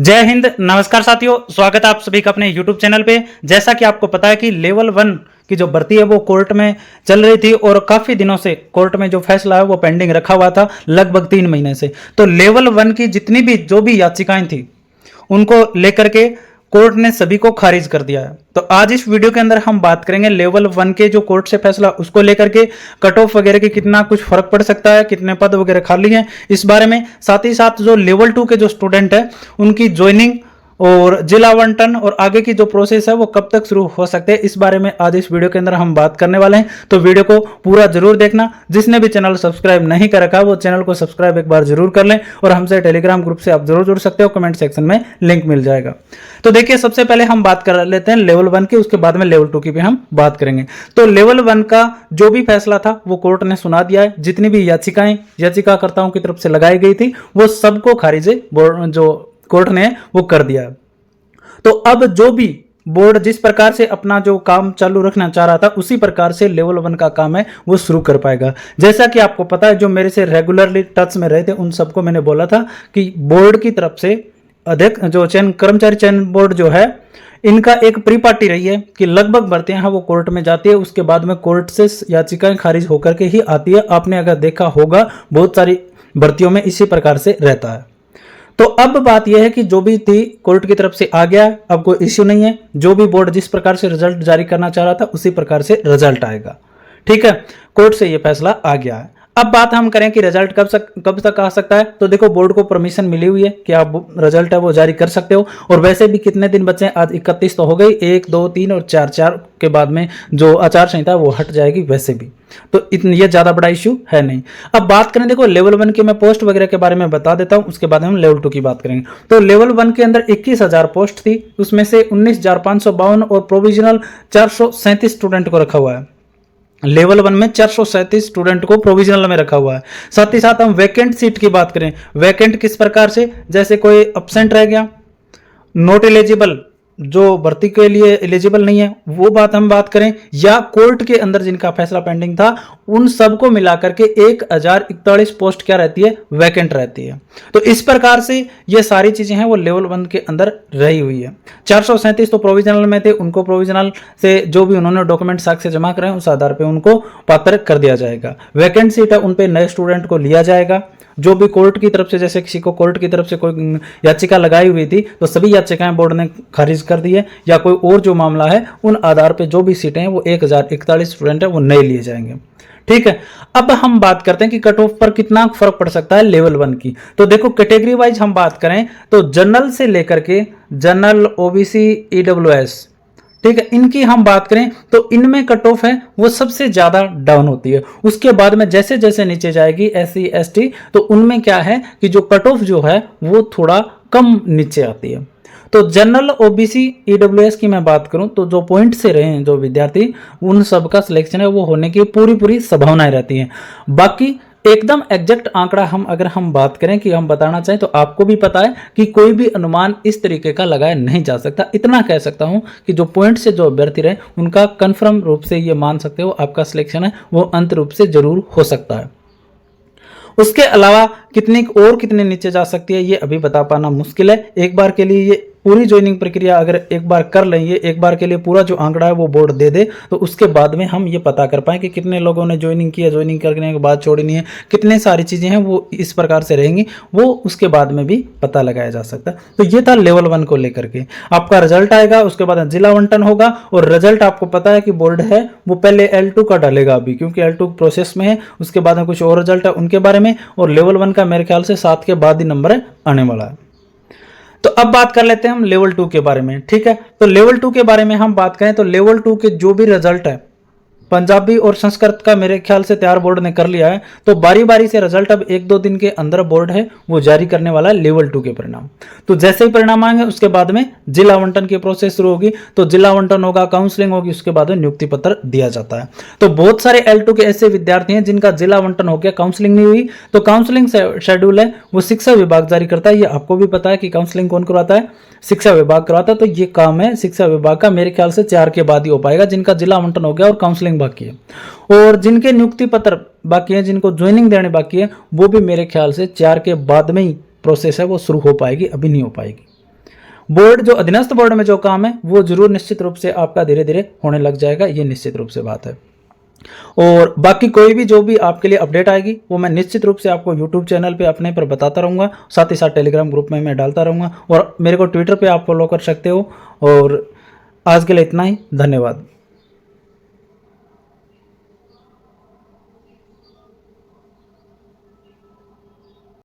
जय हिंद। नमस्कार साथियों, स्वागत है आप सभी का अपने YouTube चैनल पे। जैसा कि आपको पता है कि लेवल 1 की जो भर्ती है वो कोर्ट में चल रही थी और काफी दिनों से कोर्ट में जो फैसला है वो पेंडिंग रखा हुआ था, लगभग 3 महीने से। तो लेवल 1 की जितनी भी जो भी याचिकाएं थी उनको लेकर के कोर्ट ने सभी को खारिज कर दिया है। तो आज इस वीडियो के अंदर हम बात करेंगे लेवल 1 के जो कोर्ट से फैसला उसको लेकर के कट ऑफ वगैरह के कितना कुछ फर्क पड़ सकता है, कितने पद वगैरह खाली हैं इस बारे में। साथ ही साथ जो लेवल 2 के जो स्टूडेंट है उनकी ज्वाइनिंग और जिला आवंटन और आगे की जो प्रोसेस है वो कब तक शुरू हो सकते हैं, इस बारे में आज इस वीडियो के अंदर हम बात करने वाले हैं। तो वीडियो को पूरा जरूर देखना। जिसने भी चैनल सब्सक्राइब नहीं कर रखा वो चैनल को सब्सक्राइब एक बार जरूर कर लें और हमसे टेलीग्राम ग्रुप से आप जरूर जुड़ सकते हो, कमेंट सेक्शन में लिंक मिल जाएगा। तो देखिए, सबसे पहले हम बात कर लेते हैं लेवल 1 की, उसके बाद में लेवल 2 की भी हम बात करेंगे। तो लेवल 1 का जो भी फैसला था वो कोर्ट ने सुना दिया है। जितनी भी याचिकाएं याचिकाकर्ताओं की तरफ से लगाई गई थी वो सबको खारिज जो कोर्ट ने वो कर दिया। तो अब जो भी बोर्ड जिस प्रकार से अपना जो काम चालू रखना चाह रहा था उसी प्रकार से लेवल 1 का काम है वो शुरू कर पाएगा। जैसा कि आपको पता है, जो मेरे से रेगुलरली टच में रहे थे उन सबको मैंने बोला था कि बोर्ड की तरफ से अध्यक्ष जो कर्मचारी चयन बोर्ड जो है इनका एक प्री पार्टी रही है कि लगभग भर्तियां वो कोर्ट में जाती है, उसके बाद में कोर्ट से याचिकाएं खारिज होकर के ही आती है। आपने अगर देखा होगा बहुत सारी भर्तियों में इसी प्रकार से रहता है। तो अब बात यह है कि जो भी थी कोर्ट की तरफ से आ गया, अब कोई इश्यू नहीं है। जो भी बोर्ड जिस प्रकार से रिजल्ट जारी करना चाह रहा था उसी प्रकार से रिजल्ट आएगा। ठीक है, कोर्ट से यह फैसला आ गया है। अब बात हम करें कि रिजल्ट कब तक आ सकता है। तो देखो, बोर्ड को परमिशन मिली हुई है कि आप रिजल्ट है वो जारी कर सकते हो। और वैसे भी कितने दिन बचे हैं, आज 31 तो हो गई, 1, 2, 3 और 4 के बाद में जो आचार संहिता वो हट जाएगी वैसे भी। तो ये ज्यादा बड़ा इश्यू है नहीं। अब बात करें, देखो लेवल 1 के मैं पोस्ट वगैरह के बारे में बता देता हूं, उसके बाद हम लेवल 2 की बात करेंगे। तो लेवल 1 के अंदर 21,000 पोस्ट थी, उसमें से 19,552 और प्रोविजनल 437 स्टूडेंट को रखा हुआ है। लेवल 1 में 437 स्टूडेंट को प्रोविजनल में रखा हुआ है। साथ ही साथ हम वैकेंट सीट की बात करें, वैकेंट किस प्रकार से, जैसे कोई अब्सेंट रह गया, नॉट एलिजिबल जो भर्ती के लिए एलिजिबल नहीं है वो बात हम बात करें, या कोर्ट के अंदर जिनका फैसला पेंडिंग था उन सबको मिलाकर के 1041 पोस्ट क्या रहती है, वैकेंट रहती है। तो इस प्रकार से ये सारी चीजें हैं वो लेवल 1 के अंदर रही हुई है। 437 तो प्रोविजनल में थे, उनको प्रोविजनल से जो भी उन्होंने डॉक्यूमेंट साक्ष्य जमा कराए उस आधार पर उनको पात्र कर दिया जाएगा। वैकेंट सीट है उन पे नए स्टूडेंट को लिया जाएगा। जो भी कोर्ट की तरफ से, जैसे किसी को कोर्ट की तरफ से कोई याचिका लगाई हुई थी तो सभी याचिकाएं बोर्ड ने खारिज कर दी है, या कोई और जो मामला है उन आधार पे जो भी सीटें हैं वो 1041 स्टूडेंट है वो नए लिए जाएंगे। ठीक है, अब हम बात करते हैं कि कट ऑफ पर कितना फर्क पड़ सकता है लेवल 1 की। तो देखो, कैटेगरी वाइज हम बात करें तो जनरल से लेकर के जनरल, ओबीसी, ईडब्ल्यूएस, ठीक है, इनकी हम बात करें तो इनमें कट ऑफ है वो सबसे ज्यादा डाउन होती है। उसके बाद में जैसे जैसे नीचे जाएगी एससी, एसटी, तो उनमें क्या है कि जो कट ऑफ जो है वो थोड़ा कम नीचे आती है। तो जनरल, ओबीसी, ईडब्ल्यूएस की मैं बात करूं तो जो पॉइंट से रहे हैं जो विद्यार्थी, उन सबका सिलेक्शन है वो होने की पूरी संभावनाएं रहती हैं। बाकी एकदम एग्जैक्ट आंकड़ा हम बात करें कि हम बताना चाहें तो आपको भी पता है कि कोई भी अनुमान इस तरीके का लगाया नहीं जा सकता। इतना कह सकता हूं कि जो पॉइंट से जो अभ्यर्थी रहे उनका कंफर्म रूप से ये मान सकते हो आपका सिलेक्शन है वो अंत रूप से जरूर हो सकता है। उसके अलावा कितने नीचे जा सकती है ये अभी बता पाना मुश्किल है। एक बार के लिए ये पूरी ज्वाइनिंग प्रक्रिया अगर एक बार कर लेंगे, एक बार के लिए पूरा जो आंकड़ा है वो बोर्ड दे दे तो उसके बाद में हम ये पता कर पाए कि कितने लोगों ने ज्वाइनिंग की है, ज्वाइनिंग करने के बाद छोड़नी है, कितने सारी चीजें हैं वो इस प्रकार से रहेंगी, वो उसके बाद में भी पता लगाया जा सकता है। तो ये था लेवल 1 को लेकर के। आपका रिजल्ट आएगा, उसके बाद जिला आवंटन होगा और रिजल्ट आपको पता है कि बोर्ड है वो पहले L2 का डालेगा अभी, क्योंकि L2 प्रोसेस में है। उसके बाद में कुछ और रिजल्ट है उनके बारे में, और लेवल 1 का मेरे ख्याल से 7 के बाद ही नंबर आने वाला है। तो अब बात कर लेते हैं हम लेवल 2 के बारे में। ठीक है, तो लेवल 2 के बारे में हम बात करें तो लेवल 2 के जो भी रिजल्ट है, पंजाबी और संस्कृत का मेरे ख्याल से तैयार बोर्ड ने कर लिया है, तो बारी बारी से रिजल्ट अब 1-2 दिन के अंदर बोर्ड है वो जारी करने वाला है लेवल 2 के परिणाम। तो जैसे ही परिणाम आएंगे उसके बाद में जिला आवंटन की प्रोसेस शुरू होगी। तो जिला आवंटन होगा, काउंसलिंग होगी, उसके बाद में नियुक्ति पत्र दिया जाता है। तो बहुत सारे L2 के ऐसे विद्यार्थी हैं जिनका जिला आवंटन हो गया, काउंसलिंग नहीं हुई, तो काउंसलिंग शेड्यूल है वो शिक्षा विभाग जारी करता है। ये आपको भी पता है कि काउंसलिंग कौन करवाता है, शिक्षा विभाग करवाता है। तो ये काम है शिक्षा विभाग का, मेरे ख्याल से 4 के बाद ही हो पाएगा, जिनका जिला आवंटन हो गया और काउंसलिंग बाकी है। और जिनके नियुक्ति पत्र बाकी है, जिनको ज्वाइनिंग देने बाकी है, वो भी मेरे ख्याल से 4 के बाद में ही प्रोसेस है वो शुरू हो पाएगी, अभी नहीं हो पाएगी। बोर्ड जो अधीनस्थ बोर्ड में जो काम है वो जरूर निश्चित रूप से आपका धीरे धीरे होने लग जाएगा, ये निश्चित रूप से बात है। और बाकी कोई भी जो भी आपके लिए अपडेट आएगी वो मैं निश्चित रूप से आपको यूट्यूब चैनल पे अपने पर बताता रहूँगा, साथ ही साथ टेलीग्राम ग्रुप में मैं डालता रहूँगा, और मेरे को ट्विटर पे आप फॉलो कर सकते हो। और आज के लिए इतना ही, धन्यवाद।